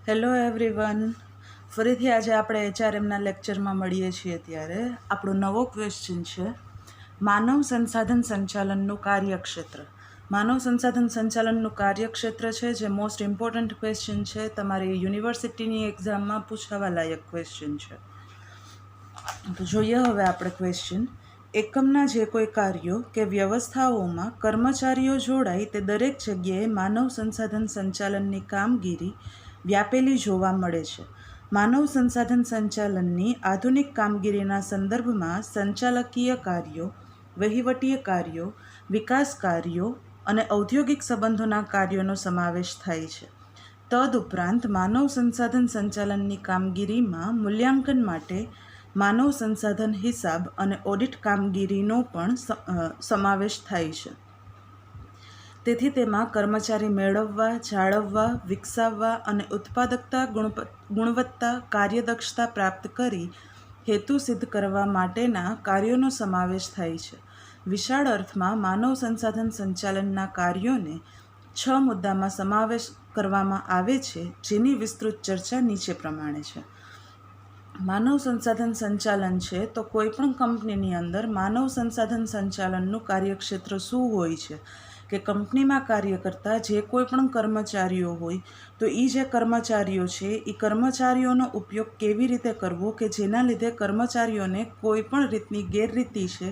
Hello everyone, ફરીથી આજે આપણે HRMના લેક્ચરમાં મળીએ છીએ. ત્યારે આપણો નવો ક્વેશ્ચન છે માનવ સંસાધન સંચાલનનું કાર્યક્ષેત્ર. માનવ સંસાધન સંચાલનનું કાર્યક્ષેત્ર છે જે મોસ્ટ ઇમ્પોર્ટન્ટ ક્વેશ્ચન છે. તમારી યુનિવર્સિટીની એક્ઝામમાં પૂછાવા લાયક ક્વેશ્ચન છે. તો જોઈએ હવે આપણે ક્વેશ્ચન. એકમના જે કોઈ કાર્યો કે વ્યવસ્થાઓમાં કર્મચારીઓ જોડાય તે દરેક જગ્યાએ માનવ સંસાધન સંચાલનની કામગીરી વ્યાપેલી જોવા મળે છે. માનવ સંસાધન સંચાલનની આધુનિક કામગીરીના સંદર્ભમાં સંચાલકીય કાર્યો, વહીવટીય કાર્યો, વિકાસ કાર્યો અને ઔદ્યોગિક સંબંધોના કાર્યોનો સમાવેશ થાય છે. તદુપરાંત માનવ સંસાધન સંચાલનની કામગીરીમાં મૂલ્યાંકન માટે માનવ સંસાધન હિસાબ અને ઓડિટ કામગીરીનો પણ સમાવેશ થાય છે. તેથી તેમાં કર્મચારી મેળવવા, જાળવવા, વિકસાવવા અને ઉત્પાદકતા, ગુણવત્તા, કાર્યદક્ષતા પ્રાપ્ત કરી હેતુ સિદ્ધ કરવા માટેના કાર્યોનો સમાવેશ થાય છે. વિશાળ અર્થમાં માનવ સંસાધન સંચાલનના કાર્યોને 6 મુદ્દામાં સમાવેશ કરવામાં આવે છે, જેની વિસ્તૃત ચર્ચા નીચે પ્રમાણે છે. માનવ સંસાધન સંચાલન છે તો કોઈપણ કંપનીની અંદર માનવ સંસાધન સંચાલનનું કાર્યક્ષેત્ર શું હોય છે કે કંપનીમાં કાર્ય કરતા જે કોઈ પણ કર્મચારીઓ હોય તો એ જે કર્મચારીઓ છે એ કર્મચારીઓનો ઉપયોગ કેવી રીતે કરવો કે જેના લીધે કર્મચારીઓને કોઈ પણ રીતની ગેરરીતિ છે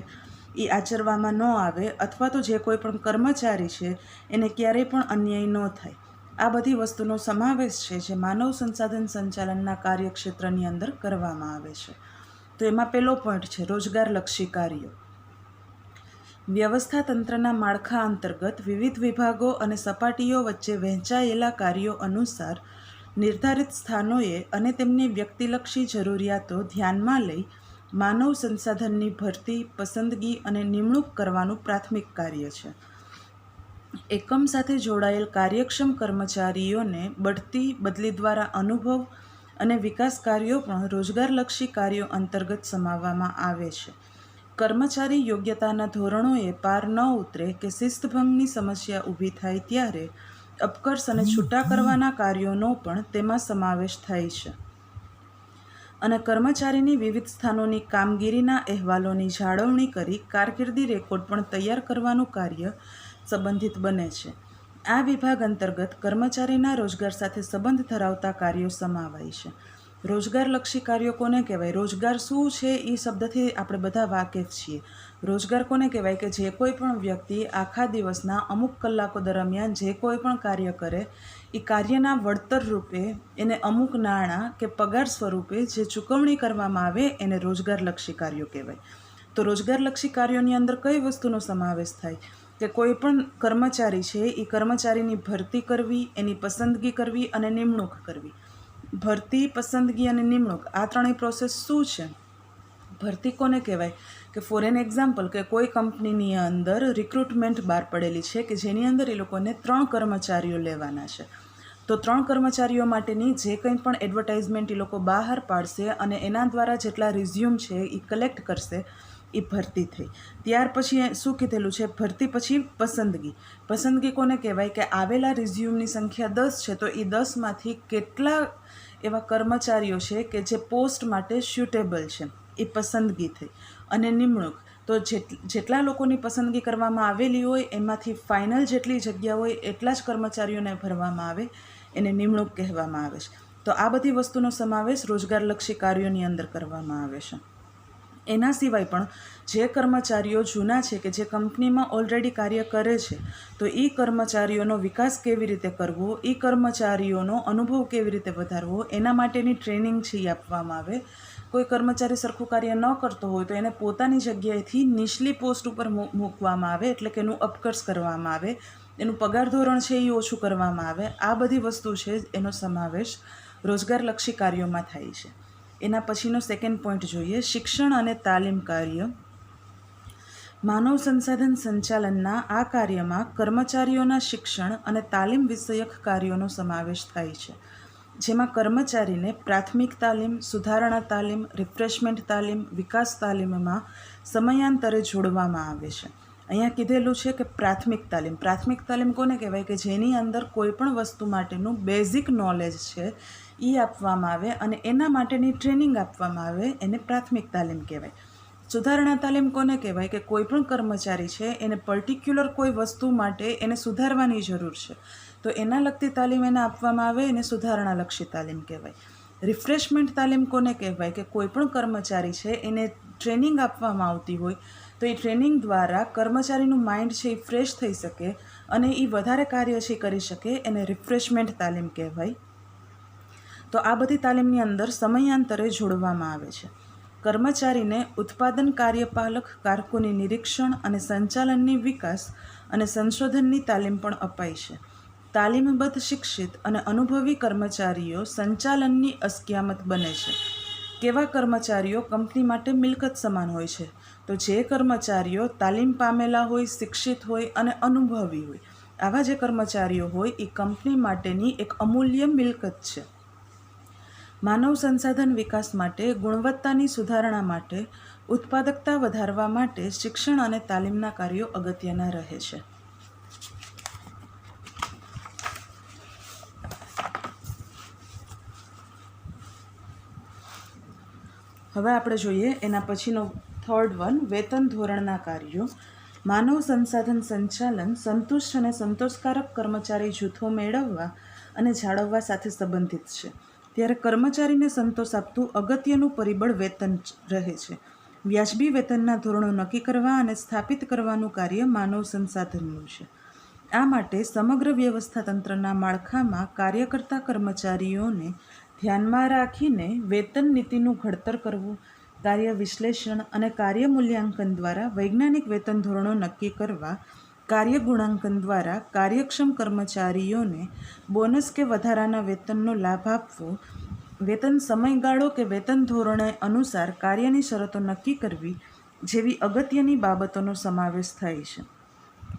એ આચરવામાં ન આવે, અથવા તો જે કોઈ પણ કર્મચારી છે એને ક્યારેય પણ અન્યાય ન થાય. આ બધી વસ્તુનો સમાવેશ છે જે માનવ સંસાધન સંચાલનના કાર્યક્ષેત્રની અંદર કરવામાં આવે છે. તો એમાં પહેલો પોઈન્ટ છે રોજગારલક્ષી કાર્યો. વ્યવસ્થા તંત્રના માળખા અંતર્ગત વિવિધ વિભાગો અને સપાટીઓ વચ્ચે વહેંચાયેલા કાર્યો અનુસાર નિર્ધારિત સ્થાનોએ અને તેમની વ્યક્તિલક્ષી જરૂરિયાતો ધ્યાનમાં લઈ માનવ સંસાધનની ભરતી, પસંદગી અને નિમણૂક કરવાનું પ્રાથમિક કાર્ય છે. એકમ સાથે જોડાયેલ કાર્યક્ષમ કર્મચારીઓને બઢતી, બદલી દ્વારા અનુભવ અને વિકાસ કાર્યો પણ રોજગારલક્ષી કાર્યો અંતર્ગત સમાવવામાં આવે છે. કર્મચારી યોગ્યતાના ધોરણોએ પાર ન ઉતરે કે શિસ્તભંગની સમસ્યા ઊભી થાય ત્યારે અપકર્ષ અને છૂટા કરવાના કાર્યોનો પણ તેમાં સમાવેશ થાય છે. અને કર્મચારીની વિવિધ સ્થાનોની કામગીરીના અહેવાલોની જાળવણી કરી કારકિર્દી રેકોર્ડ પણ તૈયાર કરવાનું કાર્ય સંબંધિત બને છે. આ વિભાગ અંતર્ગત કર્મચારીના રોજગાર સાથે સંબંધ ધરાવતા કાર્યો સમાવાય છે. રોજગારલક્ષી કાર્યો કોને કહેવાય? રોજગાર શું છે એ શબ્દથી આપણે બધા વાકેફ છીએ. રોજગાર કોને કહેવાય કે જે કોઈ પણ વ્યક્તિ આખા દિવસના અમુક કલાકો દરમિયાન જે કોઈ પણ કાર્ય કરે એ કાર્યના વળતર રૂપે એને અમુક નાણાં કે પગાર સ્વરૂપે જે ચૂકવણી કરવામાં આવે એને રોજગારલક્ષી કાર્યો કહેવાય. તો રોજગારલક્ષી કાર્યોની અંદર કઈ વસ્તુનો સમાવેશ થાય કે કોઈ પણ કર્મચારી છે એ કર્મચારીની ભરતી કરવી, એની પસંદગી કરવી અને નિમણૂક કરવી. ભરતી, પસંદગી અને નિમણૂક આ ત્રણેય પ્રોસેસ શું છે? ભરતી કોને કહેવાય કે ફોર એન એક્ઝામ્પલ કે કોઈ કંપનીની અંદર રિક્રુટમેન્ટ બહાર પડેલી છે કે જેની અંદર એ લોકોને 3 કર્મચારીઓ લેવાના છે. તો 3 કર્મચારીઓ માટેની જે કંઈ પણ એડવર્ટાઇઝમેન્ટ એ લોકો બહાર પાડશે અને એના દ્વારા જેટલા રિઝ્યુમ છે એ કલેક્ટ કરશે એ ભરતી થઈ. ત્યાર પછી શું કીધેલું છે? ભરતી પછી પસંદગી. પસંદગી કોને કહેવાય કે આવેલા રિઝ્યુમની સંખ્યા 10 છે તો એ 10માંથી કેટલા એવા કર્મચારીઓ છે કે જે પોસ્ટ માટે સ્યુટેબલ છે એ પસંદગી થઈ. અને નિમણૂક તો જેટલા લોકોની પસંદગી કરવામાં આવેલી હોય એમાંથી ફાઇનલ જેટલી જગ્યા હોય એટલા જ કર્મચારીઓને ભરવામાં આવે, એને નિમણૂક કહેવામાં આવે છે. તો આ બધી વસ્તુનો સમાવેશ રોજગારલક્ષી કાર્યોની અંદર કરવામાં આવે છે. એના સિવાય પણ જે કર્મચારીઓ જૂના છે કે જે કંપનીમાં ઓલરેડી કાર્ય કરે છે તો એ કર્મચારીઓનો વિકાસ કેવી રીતે કરવો, એ કર્મચારીઓનો અનુભવ કેવી રીતે વધારવો, એના માટેની ટ્રેનિંગ છે એ આપવામાં આવે. કોઈ કર્મચારી સરખું કાર્ય ન કરતો હોય તો એને પોતાની જગ્યાએથી નીચલી પોસ્ટ ઉપર મૂકવામાં આવે, એટલે કે એનું અપકર્ષ કરવામાં આવે, એનું પગાર ધોરણ છે એ ઓછું કરવામાં આવે. આ બધી વસ્તુ છે એનો સમાવેશ રોજગારલક્ષી કાર્યોમાં થાય છે. એના પછીનો સેકન્ડ પોઈન્ટ જોઈએ, શિક્ષણ અને તાલીમ કાર્ય. માનવ સંસાધન સંચાલનના આ કાર્યમાં કર્મચારીઓના શિક્ષણ અને તાલીમ વિષયક કાર્યોનો સમાવેશ થાય છે, જેમાં કર્મચારીને પ્રાથમિક તાલીમ, સુધારણા તાલીમ, રિફ્રેશમેન્ટ તાલીમ, વિકાસ તાલીમમાં સમયાંતરે જોડવામાં આવે છે. અહીંયા કીધેલું છે કે પ્રાથમિક તાલીમ કોને કહેવાય કે જેની અંદર કોઈ પણ વસ્તુ માટેનું બેઝિક નોલેજ છે એ આપવામાં આવે અને એના માટેની ટ્રેનિંગ આપવામાં આવે, એને પ્રાથમિક તાલીમ કહેવાય. સુધારણા તાલીમ કોને કહેવાય કે કોઈ પણ કર્મચારી છે એને પર્ટિક્યુલર કોઈ વસ્તુ માટે એને સુધારવાની જરૂર છે તો એના લગતી તાલીમ એને આપવામાં આવે, એને સુધારણાલક્ષી તાલીમ કહેવાય. રિફ્રેશમેન્ટ તાલીમ કોને કહેવાય કે કોઈ પણ કર્મચારી છે એને ટ્રેનિંગ આપવામાં આવતી હોય તો એ ટ્રેનિંગ દ્વારા કર્મચારીનું માઇન્ડ છે એ ફ્રેશ થઈ શકે અને એ વધારે કાર્ય છે કરી શકે, એને રિફ્રેશમેન્ટ તાલીમ કહેવાય. તો આ બધી તાલીમની અંદર સમયાંતરે જોડવામાં આવે છે. કર્મચારીને ઉત્પાદન કાર્યપાલક કારકુની નિરીક્ષણ અને સંચાલનની વિકાસ અને સંશોધનની તાલીમ પણ અપાય છે. તાલીમબદ્ધ શિક્ષિત અને અનુભવી કર્મચારીઓ સંચાલનની અસ્કયામત બને છે. કેવા કર્મચારીઓ કંપની માટે મિલકત સમાન હોય છે? તો જે કર્મચારીઓ તાલીમ પામેલા હોય, શિક્ષિત હોય અને અનુભવી હોય, આવા જે કર્મચારીઓ હોય એ કંપની માટેની એક અમૂલ્ય મિલકત છે. માનવ સંસાધન વિકાસ માટે, ગુણવત્તાની સુધારણા માટે, ઉત્પાદકતા વધારવા માટે શિક્ષણ અને તાલીમના કાર્યો અગત્યના રહે છે. હવે આપણે જોઈએ એના પછીનો થર્ડ વન, વેતન ધોરણના કાર્યો. માનવ સંસાધન સંચાલન સંતુષ્ટ અને સંતોષકારક કર્મચારી જૂથો મેળવવા અને જાળવવા સાથે સંબંધિત છે. ત્યારે કર્મચારીને સંતોષ આપતું અગત્યનું પરિબળ વેતન રહે છે. વ્યાજબી વેતનના ધોરણો નક્કી કરવા અને સ્થાપિત કરવાનું કાર્ય માનવ સંસાધનનું છે. આ માટે સમગ્ર વ્યવસ્થા તંત્રના માળખામાં કાર્ય કરતા કર્મચારીઓને ધ્યાનમાં રાખીને વેતન નીતિનું ઘડતર કરવું, કાર્ય વિશ્લેષણ અને કાર્ય મૂલ્યાંકન દ્વારા વૈજ્ઞાનિક વેતન ધોરણો નક્કી કરવા, કાર્ય ગુણાંકન દ્વારા કાર્યક્ષમ કર્મચારીઓને બોનસ કે વધારાના વેતનનો લાભ આપવો, વેતન સમયગાળો કે વેતન ધોરણે અનુસાર કાર્યની શરતો નક્કી કરવી જેવી અગત્યની બાબતોનો સમાવેશ થાય છે.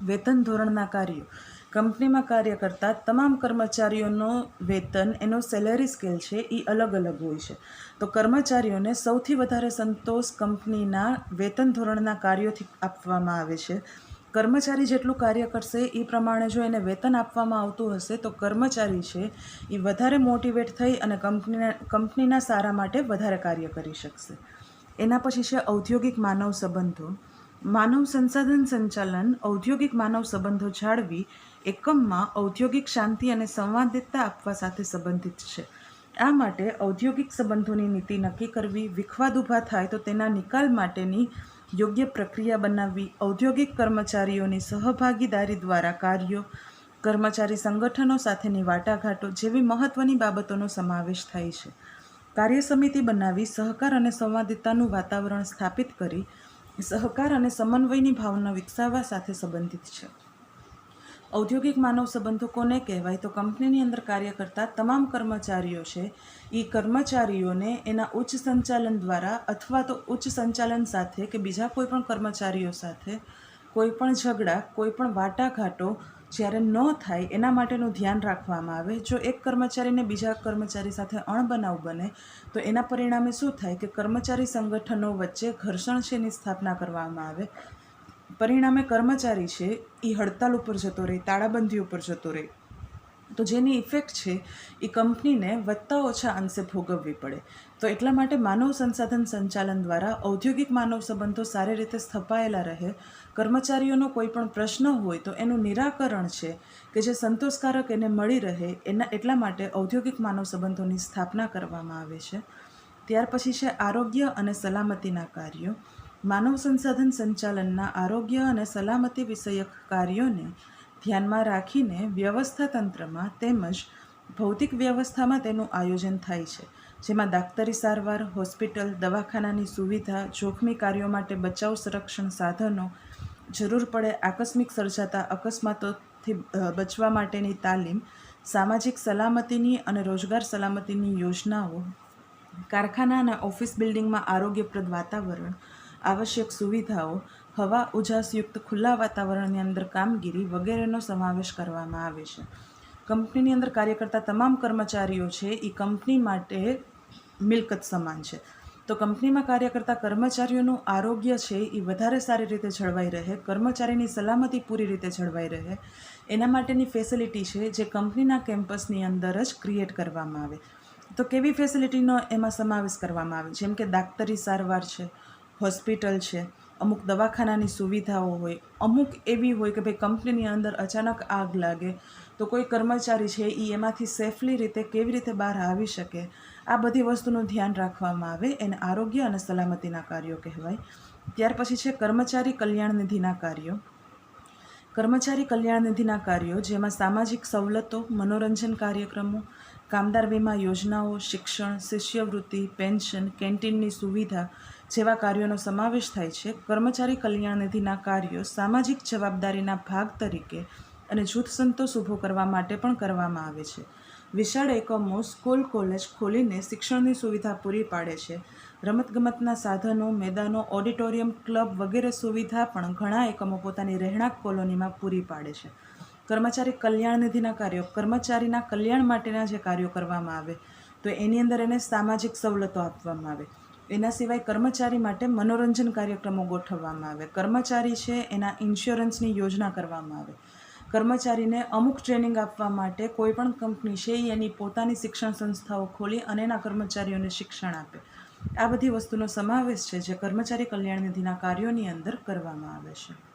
વેતન ધોરણના કાર્યો. કંપનીમાં કાર્ય કરતા તમામ કર્મચારીઓનો વેતન, એનો સેલેરી સ્કેલ છે એ અલગ અલગ હોય છે. તો કર્મચારીઓને સૌથી વધારે સંતોષ કંપનીના વેતન ધોરણના કાર્યોથી આપવામાં આવે છે. કર્મચારી જેટલું કાર્ય કરશે એ પ્રમાણે જો એને વેતન આપવામાં આવતું હશે તો કર્મચારી છે એ વધારે મોટિવેટ થઈ અને કંપનીના સારા માટે વધારે કાર્ય કરી શકશે. એના પછી છે ઔદ્યોગિક માનવ સંબંધો. માનવ સંસાધન સંચાલન ઔદ્યોગિક માનવ સંબંધો જાળવી એકમમાં ઔદ્યોગિક શાંતિ અને સંવાદિતતા આપવા સાથે સંબંધિત છે. આ માટે ઔદ્યોગિક સંબંધોની નીતિ નક્કી કરવી, વિખવાદ ઊભા થાય તો તેના નિકાલ માટેની યોગ્ય પ્રક્રિયા બનાવવી, ઔદ્યોગિક કર્મચારીઓની સહભાગીદારી દ્વારા કાર્યો, કર્મચારી સંગઠનો સાથેની વાટાઘાટો જેવી મહત્ત્વની બાબતોનો સમાવેશ થાય છે. કાર્ય સમિતિ બનાવી સહકાર અને સંવાદિતાનું વાતાવરણ સ્થાપિત કરી સહકાર અને સમન્વયની ભાવના વિકસાવવા સાથે સંબંધિત છે. ઔદ્યોગિક માનવ સંબંધો કોને કહેવાય? તો કંપનીની અંદર કાર્ય કરતા તમામ કર્મચારીઓ છે એ કર્મચારીઓને એના ઉચ્ચ સંચાલન દ્વારા અથવા તો ઉચ્ચ સંચાલન સાથે કે બીજા કોઈ પણ કર્મચારીઓ સાથે કોઈ પણ ઝઘડા, કોઈ પણ વાટાઘાટો જ્યારે ન થાય એના માટેનું ધ્યાન રાખવામાં આવે. જો એક કર્મચારીને બીજા કર્મચારી સાથે અણબનાવ બને તો એના પરિણામે શું થાય કે કર્મચારી સંગઠનો વચ્ચે ઘર્ષણ છે એની સ્થાપના કરવામાં આવે. પરિણામે કર્મચારી છે એ હડતાલ ઉપર જતો રહે, તાળાબંધી ઉપર જતો રહે, તો જેની ઇફેક્ટ છે એ કંપનીને વધતા ઓછા અંશે ભોગવવી પડે. તો એટલા માટે માનવ સંસાધન સંચાલન દ્વારા ઔદ્યોગિક માનવ સંબંધો સારી રીતે સ્થપાયેલા રહે, કર્મચારીઓનો કોઈ પણ પ્રશ્ન હોય તો એનું નિરાકરણ છે કે જે સંતોષકારક એને મળી રહે એટલા માટે ઔદ્યોગિક માનવ સંબંધોની સ્થાપના કરવામાં આવે છે. ત્યાર પછી છે આરોગ્ય અને સલામતીના કાર્યો. માનવ સંસાધન સંચાલનના આરોગ્ય અને સલામતી વિષયક કાર્યોને ધ્યાનમાં રાખીને વ્યવસ્થા તંત્રમાં તેમજ ભૌતિક વ્યવસ્થામાં તેનું આયોજન થાય છે, જેમાં દાક્તરી સારવાર, હોસ્પિટલ, દવાખાનાની સુવિધા, જોખમી કાર્યો માટે બચાવ સંરક્ષણ સાધનો, જરૂર પડે આકસ્મિક સર્જાતા અકસ્માતોથી બચવા માટેની તાલીમ, સામાજિક સલામતીની અને રોજગાર સલામતીની યોજનાઓ, કારખાના અને ઓફિસ બિલ્ડિંગમાં આરોગ્યપ્રદ વાતાવરણ, આવશ્યક સુવિધાઓ, હવા ઉજાસયુક્ત ખુલ્લા વાતાવરણની અંદર કામગીરી વગેરેનો સમાવેશ કરવામાં આવે છે. કંપનીની અંદર કાર્ય કરતા તમામ કર્મચારીઓ છે એ કંપની માટે મિલકત સમાન છે. તો કંપનીમાં કાર્ય કરતા કર્મચારીઓનું આરોગ્ય છે એ વધારે સારી રીતે જળવાઈ રહે, કર્મચારીની સલામતી પૂરી રીતે જળવાઈ રહે, એના માટેની ફેસિલિટી છે જે કંપનીના કેમ્પસની અંદર જ ક્રિએટ કરવામાં આવે. તો કેવી ફેસિલિટીનો એમાં સમાવેશ કરવામાં આવે, જેમ કે દાક્તરી સારવાર છે, હોસ્પિટલ છે, અમુક દવાખાનાની સુવિધાઓ હોય, અમુક એવી હોય કે ભાઈ કંપનીની અંદર અચાનક આગ લાગે તો કોઈ કર્મચારી છે એ એમાંથી સેફલી રીતે કેવી રીતે બહાર આવી શકે, આ બધી વસ્તુનું ધ્યાન રાખવામાં આવે. એને આરોગ્ય અને સલામતીના કાર્યો કહેવાય. ત્યાર પછી છે કર્મચારી કલ્યાણ નિધિના કાર્યો. કર્મચારી કલ્યાણ નિધિના કાર્યો જેમાં સામાજિક સવલતો, મનોરંજન કાર્યક્રમો, કામદાર વીમા યોજનાઓ, શિક્ષણ, શિષ્યવૃત્તિ, પેન્શન, કેન્ટીનની સુવિધા જેવા કાર્યોનો સમાવેશ થાય છે. કર્મચારી કલ્યાણ નિધિના કાર્યો સામાજિક જવાબદારીના ભાગ તરીકે અને જૂથ સંતોષ ઊભો કરવા માટે પણ કરવામાં આવે છે. વિશાળ એકમો સ્કૂલ કોલેજ ખોલીને શિક્ષણની સુવિધા પૂરી પાડે છે. રમતગમતના સાધનો, મેદાનો, ઓડિટોરિયમ, ક્લબ વગેરે સુવિધા પણ ઘણા એકમો પોતાની રહેણાંક કોલોનીમાં પૂરી પાડે છે. કર્મચારી કલ્યાણ નિધિના કાર્યો કર્મચારીના કલ્યાણ માટેના જે કાર્યો કરવામાં આવે તો એની અંદર એને સામાજિક સવલતો આપવામાં આવે. એના સિવાય કર્મચારી માટે મનોરંજન કાર્યક્રમો ગોઠવવામાં આવે. કર્મચારી છે એના ઇન્સ્યોરન્સની યોજના કરવામાં આવે. કર્મચારીને અમુક ટ્રેનિંગ આપવા માટે કોઈ પણ કંપની છે એ એની પોતાની શિક્ષણ સંસ્થાઓ ખોલી અને એના કર્મચારીઓને શિક્ષણ આપે. આ બધી વસ્તુનો સમાવેશ છે જે કર્મચારી કલ્યાણ નિધિના કાર્યોની અંદર કરવામાં આવે છે.